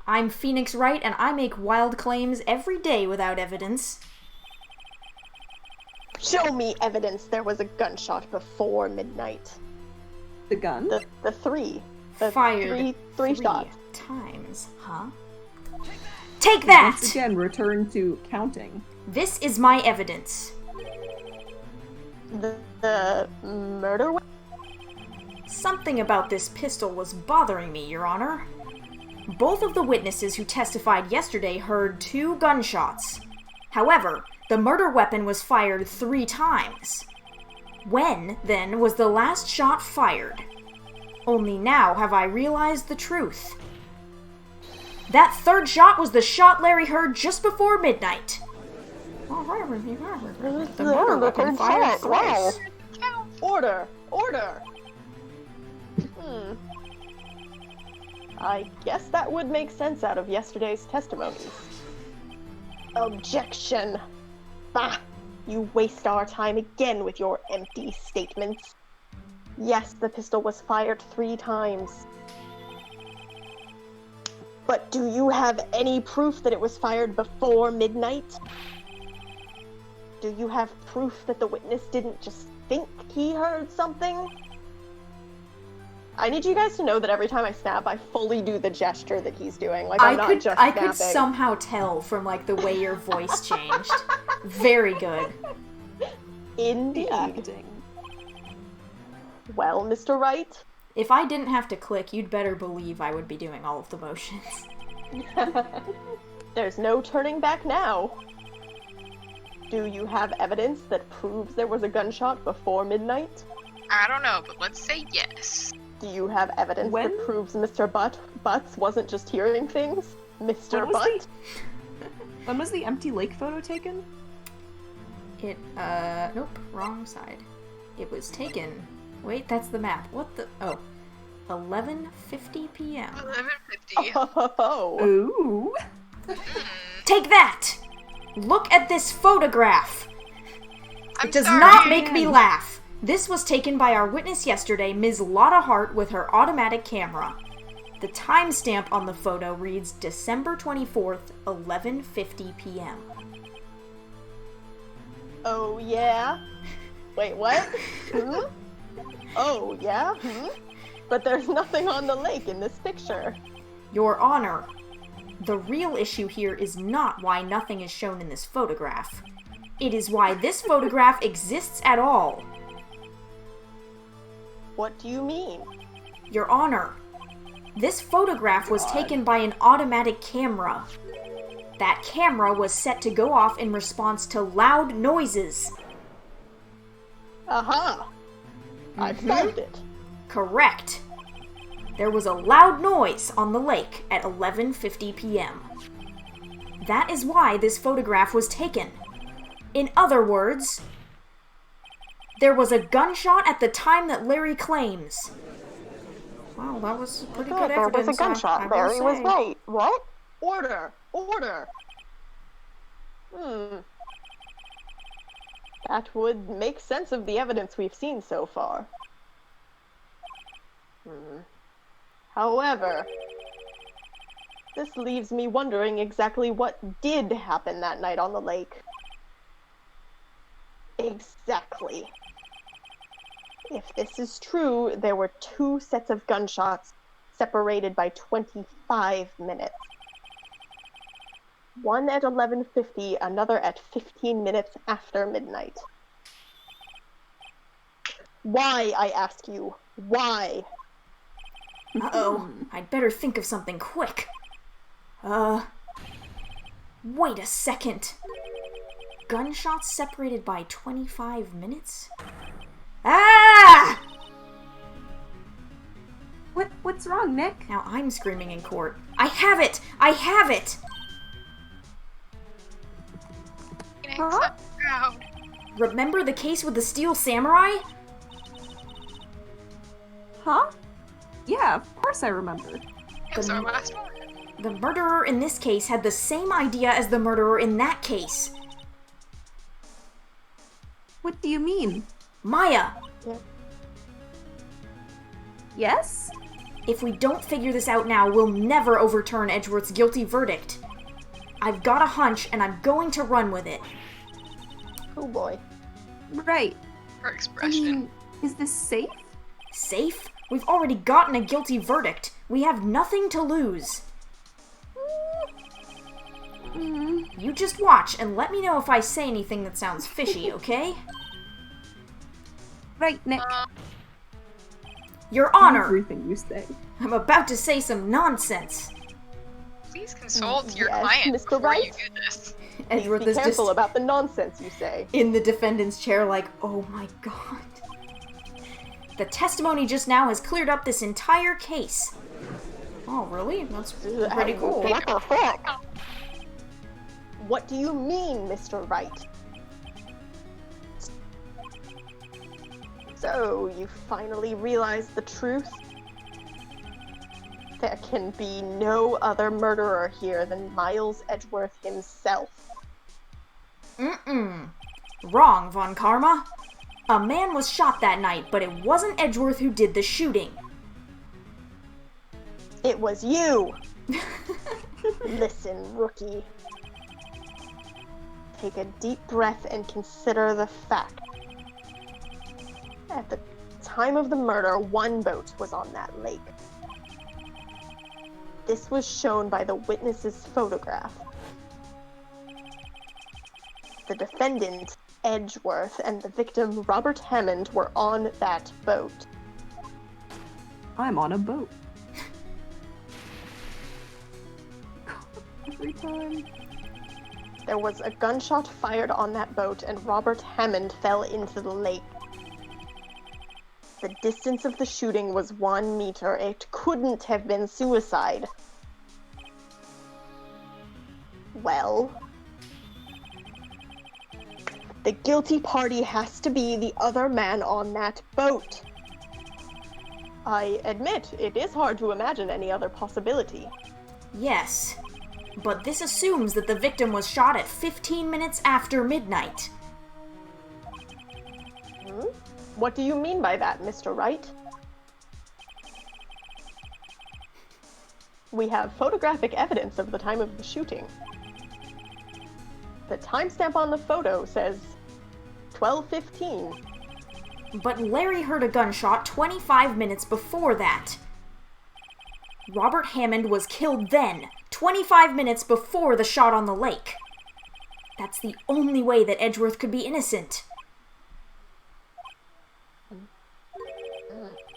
I'm Phoenix Wright, and I make wild claims every day without evidence. Show me evidence there was a gunshot before midnight. The gun? The three. The Fired three shots. times, huh? Take that! Once again, return to counting. This is my evidence. The murder weapon? Something about this pistol was bothering me, Your Honor. Both of the witnesses who testified yesterday heard 2 gunshots. However, the murder weapon was fired 3 times. When, then, was the last shot fired? Only now have I realized the truth. That 3rd shot was the shot Larry heard just before midnight. The murder weapon fired twice. Order! I guess that would make sense out of yesterday's testimonies. Objection! Bah! You waste our time again with your empty statements. Yes, the pistol was fired 3 times. But do you have any proof that it was fired before midnight? Do you have proof that the witness didn't just think he heard something? I need you guys to know that every time I snap, I fully do the gesture that he's doing. Like, I'm not just snapping. I could somehow tell from, like, the way your voice changed. Very good. Indeed. Acting. Well, Mr. Wright? If I didn't have to click, you'd better believe I would be doing all of the motions. There's no turning back now. Do you have evidence that proves there was a gunshot before midnight? I don't know, but let's say yes. Do you have evidence that proves Mr. Butts wasn't just hearing things? Mr. Butt? When was the empty lake photo taken? Nope, wrong side. It was taken... Wait, that's the map. What the... Oh. 11:50 p.m. 11:50. Oh. Ooh. Take that! Look at this photograph! I'm It does sorry. not make me laugh. This was taken by our witness yesterday, Ms. Lotta Hart, with her automatic camera. The timestamp on the photo reads December 24th, 11:50 p.m. Oh, yeah? Wait, what? Oh, yeah? But there's nothing on the lake in this picture. Your Honor, the real issue here is not why nothing is shown in this photograph. It is why this photograph exists at all. What do you mean? Your Honor, this photograph was taken by an automatic camera. That camera was set to go off in response to loud noises. Aha! I've solved it. Correct. There was a loud noise on the lake at 11:50 p.m. That is why this photograph was taken. In other words, there was a gunshot at the time that Larry claims. Wow, that was pretty good evidence. There was a gunshot. I Larry will was say. right. What? Order! That would make sense of the evidence we've seen so far. However, this leaves me wondering exactly what did happen that night on the lake. Exactly. If this is true, there were 2 sets of gunshots separated by 25 minutes. One at 11:50, another at 15 minutes after midnight. Why, I ask you? Why? Uh-oh, I'd better think of something quick. Wait a second. Gunshots separated by 25 minutes? Ah! What's wrong, Nick? Now I'm screaming in court. I have it! I have it! Phoenix, I'm proud. Remember the case with the steel samurai? Huh? Yeah, of course I remember. It was our last one. The murderer in this case had the same idea as the murderer in that case. What do you mean? Maya! Yes? If we don't figure this out now, we'll never overturn Edgeworth's guilty verdict. I've got a hunch, and I'm going to run with it. Oh boy. Right. Her I expression. mean, is this safe? Safe? We've already gotten a guilty verdict. We have nothing to lose. You just watch and let me know if I say anything that sounds fishy, okay? Right, Nick. Your Honor! Everything you say. I'm about to say some nonsense. Please consult your Yes, client Mr. before Wright? you do this. Edgeworth Be is careful just about the nonsense you say. in the defendant's chair like, oh my god. The testimony just now has cleared up this entire case. Oh, really? That's pretty cool. What the fuck? What do you mean, Mr. Wright? So, you finally realized the truth? There can be no other murderer here than Miles Edgeworth himself. Wrong, Von Karma. A man was shot that night, but it wasn't Edgeworth who did the shooting. It was you! Listen, rookie. Take a deep breath and consider the fact. At the time of the murder, one boat was on that lake. This was shown by the witness's photograph. The defendant, Edgeworth, and the victim, Robert Hammond, were on that boat. I'm on a boat. Every time. There was a gunshot fired on that boat, and Robert Hammond fell into the lake. The distance of the shooting was 1 meter. It couldn't have been suicide. Well, the guilty party has to be the other man on that boat. I admit, it is hard to imagine any other possibility. Yes, but this assumes that the victim was shot at 15 minutes after midnight. What do you mean by that, Mr. Wright? We have photographic evidence of the time of the shooting. The timestamp on the photo says 12:15. But Larry heard a gunshot 25 minutes before that. Robert Hammond was killed then, 25 minutes before the shot on the lake. That's the only way that Edgeworth could be innocent.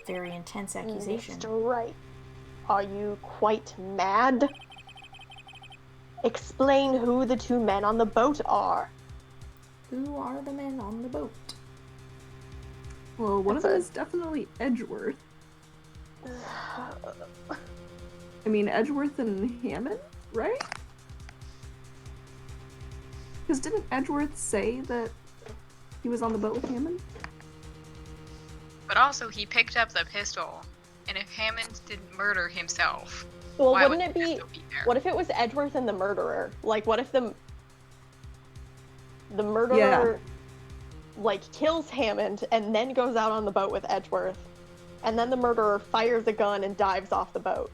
Very intense accusation. Mr. Wright, are you quite mad? Explain who the two men on the boat are. Who are the men on the boat? Well, one of them That's is definitely Edgeworth. I mean, Edgeworth and Hammond, right? Because didn't Edgeworth say that he was on the boat with Hammond? But also, he picked up the pistol, and if Hammond didn't murder himself, Well, why wouldn't would it the be... pistol be there? What if it was Edgeworth and the murderer? Like, what if the murderer, like, kills Hammond and then goes out on the boat with Edgeworth, and then the murderer fires a gun and dives off the boat?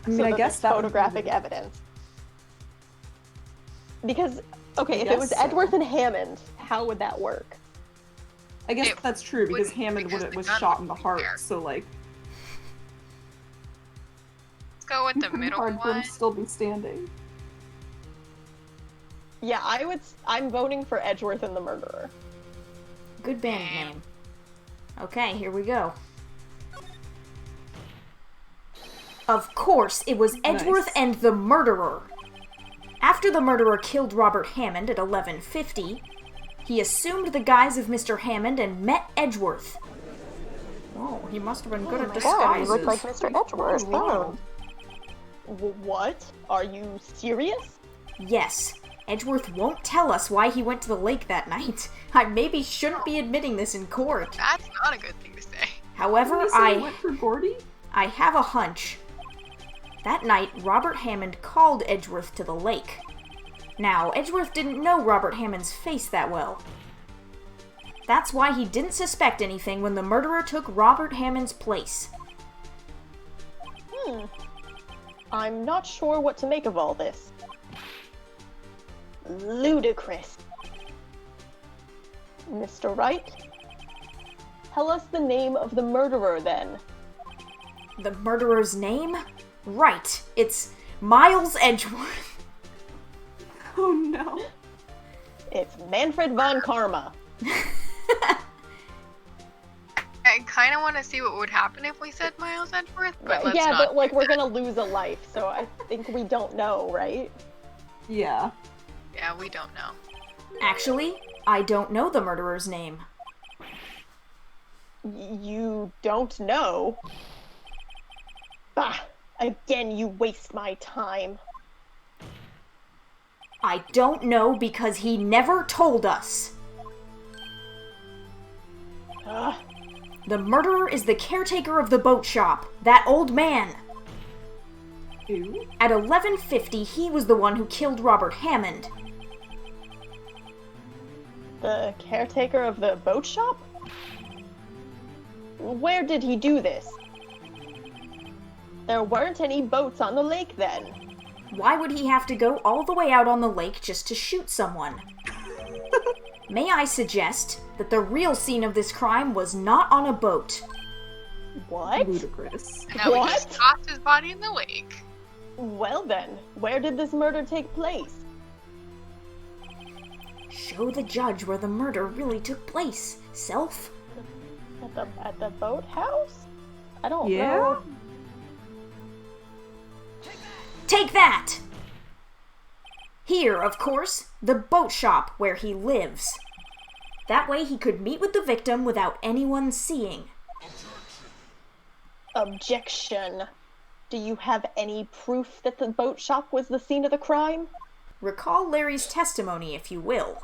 I mean, So I that guess there's that would be photographic the- evidence. Because, okay, if it guess was so. Edgeworth and Hammond, how would that work? I guess It that's true because wouldn't, Hammond because the was gun shot in the wouldn't be heart, there. so like Let's go with the pretty middle hard for him one. to still be standing. Yeah, I'm voting for Edgeworth and the murderer. Good band name. Okay, here we go. Of course, it was Edgeworth Nice. and the murderer. After the murderer killed Robert Hammond at 11:50, he assumed the guise of Mr. Hammond and met Edgeworth. Oh, he must have been good at disguises. Mr. Edgeworth. Oh. What? Are you serious? Yes, Edgeworth won't tell us why he went to the lake that night. I maybe shouldn't be admitting this in court. That's not a good thing to say. However, Didn't he say he went for Gordy? I have a hunch. That night, Robert Hammond called Edgeworth to the lake. Now, Edgeworth didn't know Robert Hammond's face that well. That's why he didn't suspect anything when the murderer took Robert Hammond's place. I'm not sure what to make of all this. Ludicrous. Mr. Wright? Tell us the name of the murderer, then. The murderer's name? Right, it's Miles Edgeworth. Oh no. It's Manfred von Karma. I kind of want to see what would happen if we said Miles Edgeworth, but let's Yeah, not. but like we're gonna lose a life, so I think we don't know, right? Yeah. Yeah, we don't know. Actually, I don't know the murderer's name. You don't know? Bah! Again, you waste my time. I don't know because he never told us. Ugh. The murderer is the caretaker of the boat shop, that old man. Who? At 11:50, he was the one who killed Robert Hammond. The caretaker of the boat shop? Where did he do this? There weren't any boats on the lake then. Why would he have to go all the way out on the lake just to shoot someone? May I suggest that the real scene of this crime was not on a boat? What? Ludicrous. Now we What? just tossed his body in the lake. Well then, where did this murder take place? Show the judge where the murder really took place, Self. At the boathouse? I don't Yeah? know. Take that! Here, of course, the boat shop where he lives. That way he could meet with the victim without anyone seeing. Objection. Do you have any proof that the boat shop was the scene of the crime? Recall Larry's testimony, if you will.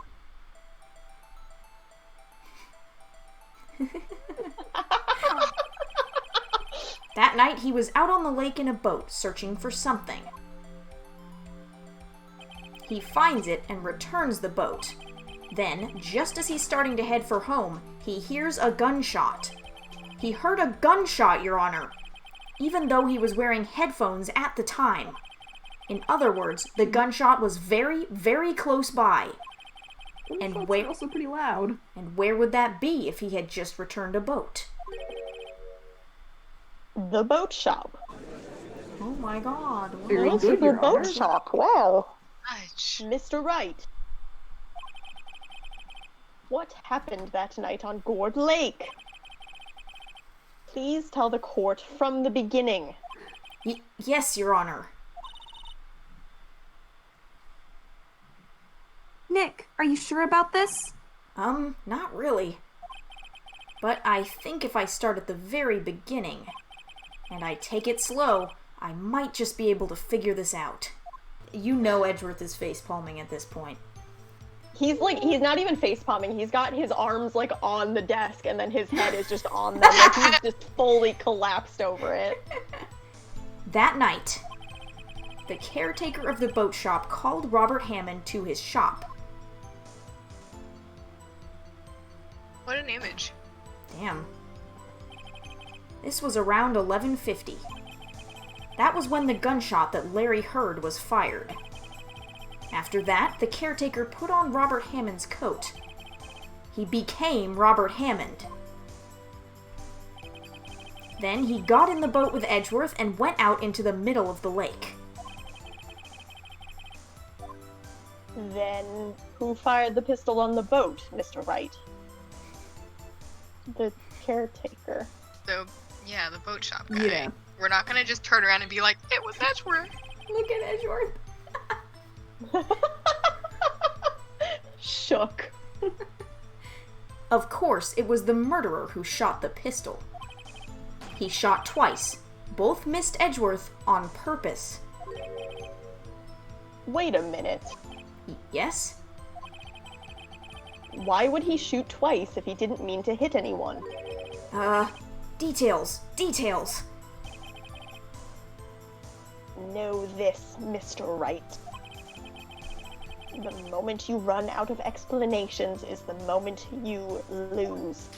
That night, he was out on the lake in a boat, searching for something. He finds it and returns the boat. Then, just as he's starting to head for home, he hears a gunshot. He heard a gunshot, Your Honor, even though he was wearing headphones at the time. In other words, the gunshot was very, very close by. And Gunshots where- are also pretty loud. And where would that be if he had just returned a boat? The boat shop. Oh my god. what- Very Oh, good, the Your boat Honor. shop. Wow. Fudge. Mr. Wright. What happened that night on Gourd Lake? Please tell the court from the beginning. Yes, Your Honor. Nick, are you sure about this? Not really. But I think if I start at the very beginning, and I take it slow, I might just be able to figure this out. You know Edgeworth is facepalming at this point. He's not even face palming. He's got his arms like on the desk and then his head is just on them. Like he's just fully collapsed over it. That night, the caretaker of the boat shop called Robert Hammond to his shop. What an image. Damn. This was around 11:50. That was when the gunshot that Larry heard was fired. After that, the caretaker put on Robert Hammond's coat. He became Robert Hammond. Then he got in the boat with Edgeworth and went out into the middle of the lake. Then who fired the pistol on the boat, Mr. Wright? The caretaker. So, yeah, the boat shop guy. Yeah. We're not gonna just turn around and be like, it was Edgeworth. Look at Edgeworth. Shook. Of course, it was the murderer who shot the pistol. He shot twice. Both missed Edgeworth on purpose. Wait a minute. Yes? Why would he shoot twice if he didn't mean to hit anyone? Details. Know this, Mr. Wright. The moment you run out of explanations is the moment you lose.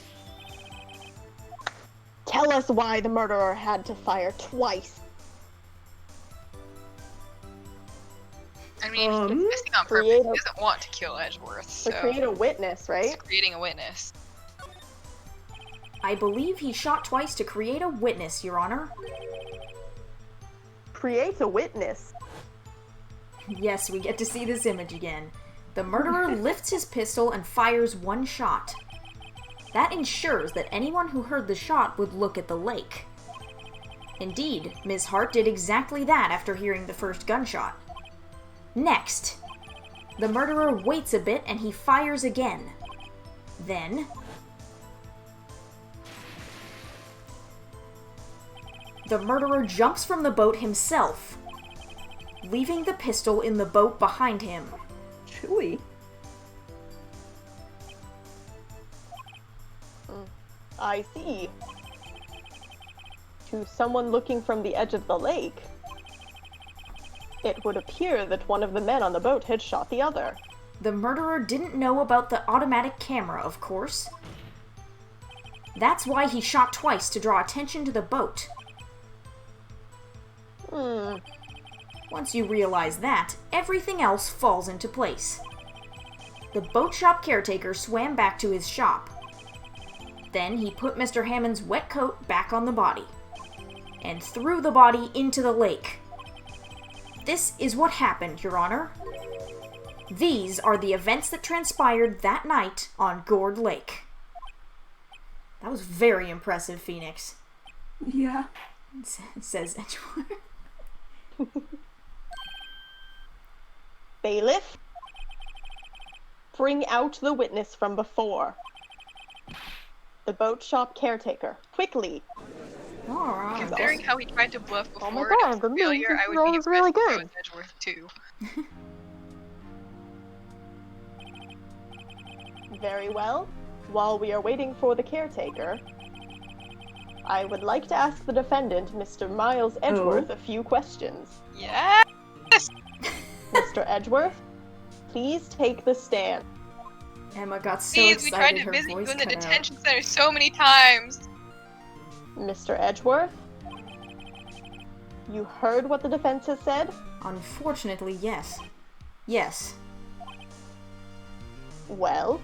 Tell us why the murderer had to fire twice. I mean, he's missing on purpose. He doesn't want to kill Edgeworth, so... To create a witness, right? He's creating a witness. I believe he shot twice to create a witness, Your Honor. Create a witness? Yes, we get to see this image again. The murderer lifts his pistol and fires one shot. That ensures that anyone who heard the shot would look at the lake. Indeed, Ms. Hart did exactly that after hearing the first gunshot. Next, the murderer waits a bit and he fires again. Then, the murderer jumps from the boat himself, leaving the pistol in the boat behind him. Chewy. I see. To someone looking from the edge of the lake, it would appear that one of the men on the boat had shot the other. The murderer didn't know about the automatic camera, of course. That's why he shot twice, to draw attention to the boat. Once you realize that, everything else falls into place. The boat shop caretaker swam back to his shop. Then he put Mr. Hammond's wet coat back on the body, and threw the body into the lake. This is what happened, Your Honor. These are the events that transpired that night on Gourd Lake. That was very impressive, Phoenix. Yeah. Says Edgeworth. Bailiff, bring out the witness from before. The boat shop caretaker, quickly. Alright. Considering how he tried to bluff before my God, it was a failure, I would be impressed really if good. it was Edgeworth too. Very well. While we are waiting for the caretaker, I would like to ask the defendant, Mr. Miles Edgeworth, a few questions. Yes! Mr. Edgeworth, please take the stand. Emma got so Please, we tried excited to her visit you voice in the cut out. detention center so many times. Mr. Edgeworth, you heard what the defense has said? Unfortunately, yes. Yes. Well,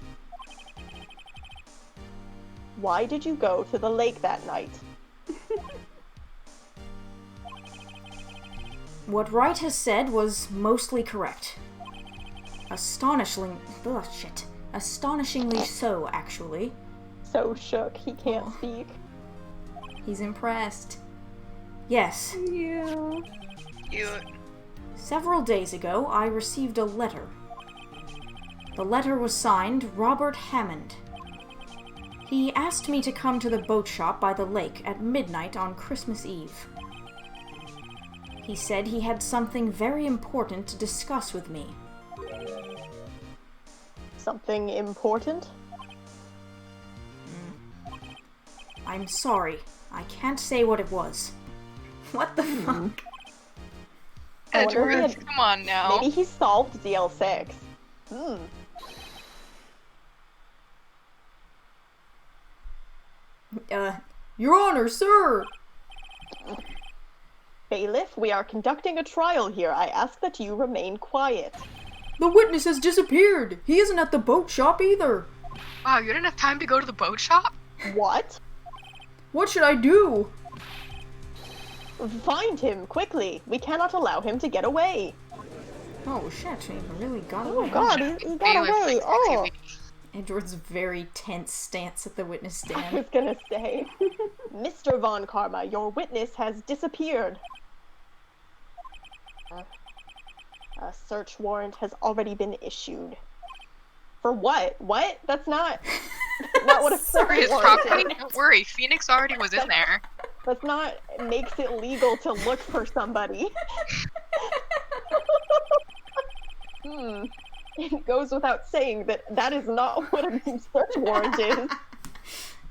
why did you go to the lake that night? What Wright has said was mostly correct. Astonishingly so, actually. So shook, he can't speak. He's impressed. Yes. Yeah. Cute. Several days ago, I received a letter. The letter was signed Robert Hammond. He asked me to come to the boat shop by the lake at midnight on Christmas Eve. He said he had something very important to discuss with me. Something important? I'm sorry. I can't say what it was. What the fuck? I wonder if he Edgeworth, had- come on now. Maybe he solved DL6. Your Honor, sir! Bailiff, we are conducting a trial here. I ask that you remain quiet. The witness has disappeared! He isn't at the boat shop either! Wow, you didn't have time to go to the boat shop? What? What should I do? Find him, quickly. We cannot allow him to get away. Oh shit, he really got Oh away. god, he got Bailiff, away. like, Oh, Edward's very tense stance at the witness I stand. was gonna say. Mr. Von Karma, your witness has disappeared. A search warrant has already been issued. For what? What? That's not what a For search his warrant property, is. don't worry, Phoenix already was in there. That's not makes it legal to look for somebody. It goes without saying that that is not what a search warrant is.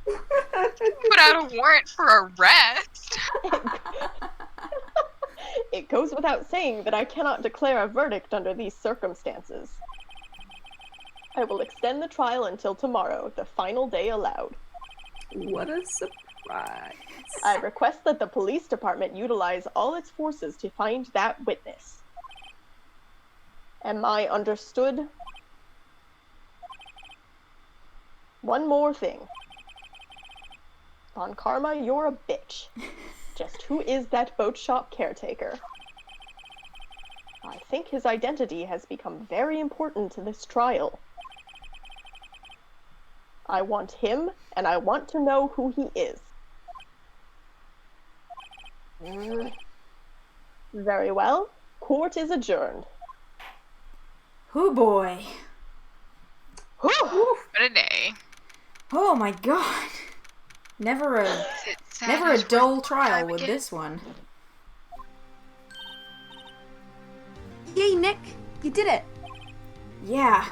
Put out a warrant for arrest. It It goes without saying that I cannot declare a verdict under these circumstances. I will extend the trial until tomorrow, the final day allowed. What a surprise. I request that the police department utilize all its forces to find that witness. Am I understood? One more thing. Von Karma, you're a bitch. Just who is that boat shop caretaker? I think his identity has become very important to this trial. I want him, and I want to know who he is. Very well. Court is adjourned. Hoo boy. Whew. What a day. Oh my god. Never a Is it sad never a it's dull worth trial time with again? this one. Yay, Nick! You did it! Yeah.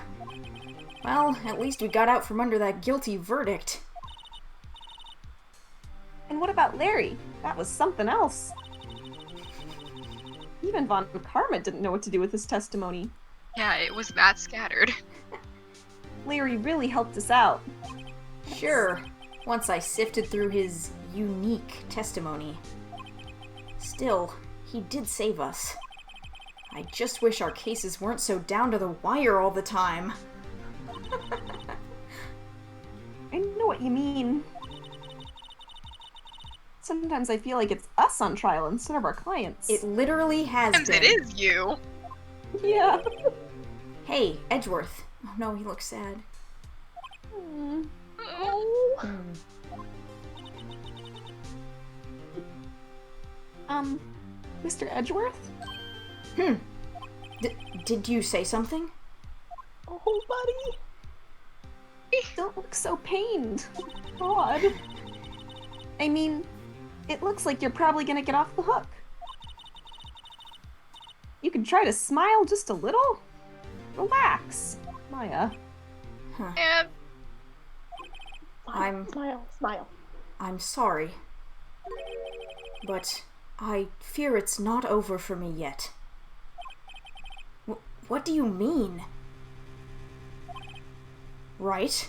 Well, at least we got out from under that guilty verdict. And what about Larry? That was something else. Even Von Karma didn't know what to do with his testimony. Yeah, it was that scattered. Larry really helped us out. Sure, once I sifted through his unique testimony. Still, he did save us. I just wish our cases weren't so down to the wire all the time. I know what you mean. Sometimes I feel like it's us on trial instead of our clients. It literally has Sometimes been. it is you. Yeah. Hey, Edgeworth. Oh no, he looks sad. Mr. Edgeworth? Did you say something? Oh, buddy. Don't look so pained. God. I mean, it looks like you're probably gonna get off the hook. You can try to smile just a little. Relax, Maya. And Smile. I'm sorry. But I fear it's not over for me yet. What do you mean? Right?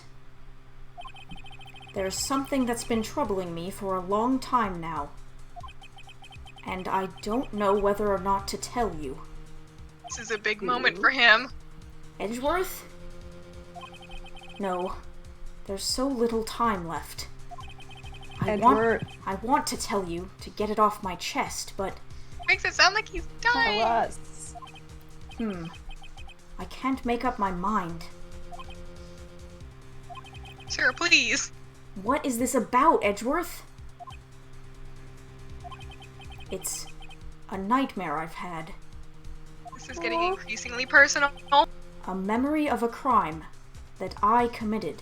There's something that's been troubling me for a long time now. And I don't know whether or not to tell you. this is a big moment for him. Edgeworth? No. There's so little time left. I want to tell you to get it off my chest, but Makes it sound like he's dying. Tell us. I can't make up my mind. Sir, please. What is this about, Edgeworth? It's a nightmare I've had. This is getting increasingly personal. A memory of a crime that I committed.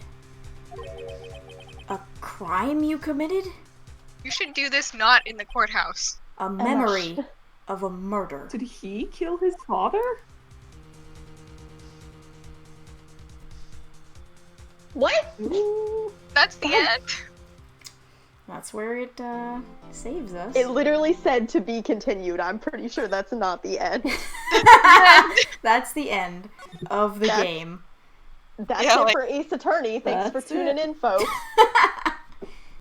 A crime you committed? You should do this not in the courthouse. A memory of a murder. Did he kill his father? What? Ooh. That's the end. That's where it saves us. It literally said to be continued. I'm pretty sure that's not the end. That's the end of the That's- game. That's Yeah, it like- for Ace Attorney. Thanks for That's tuning it. in, folks.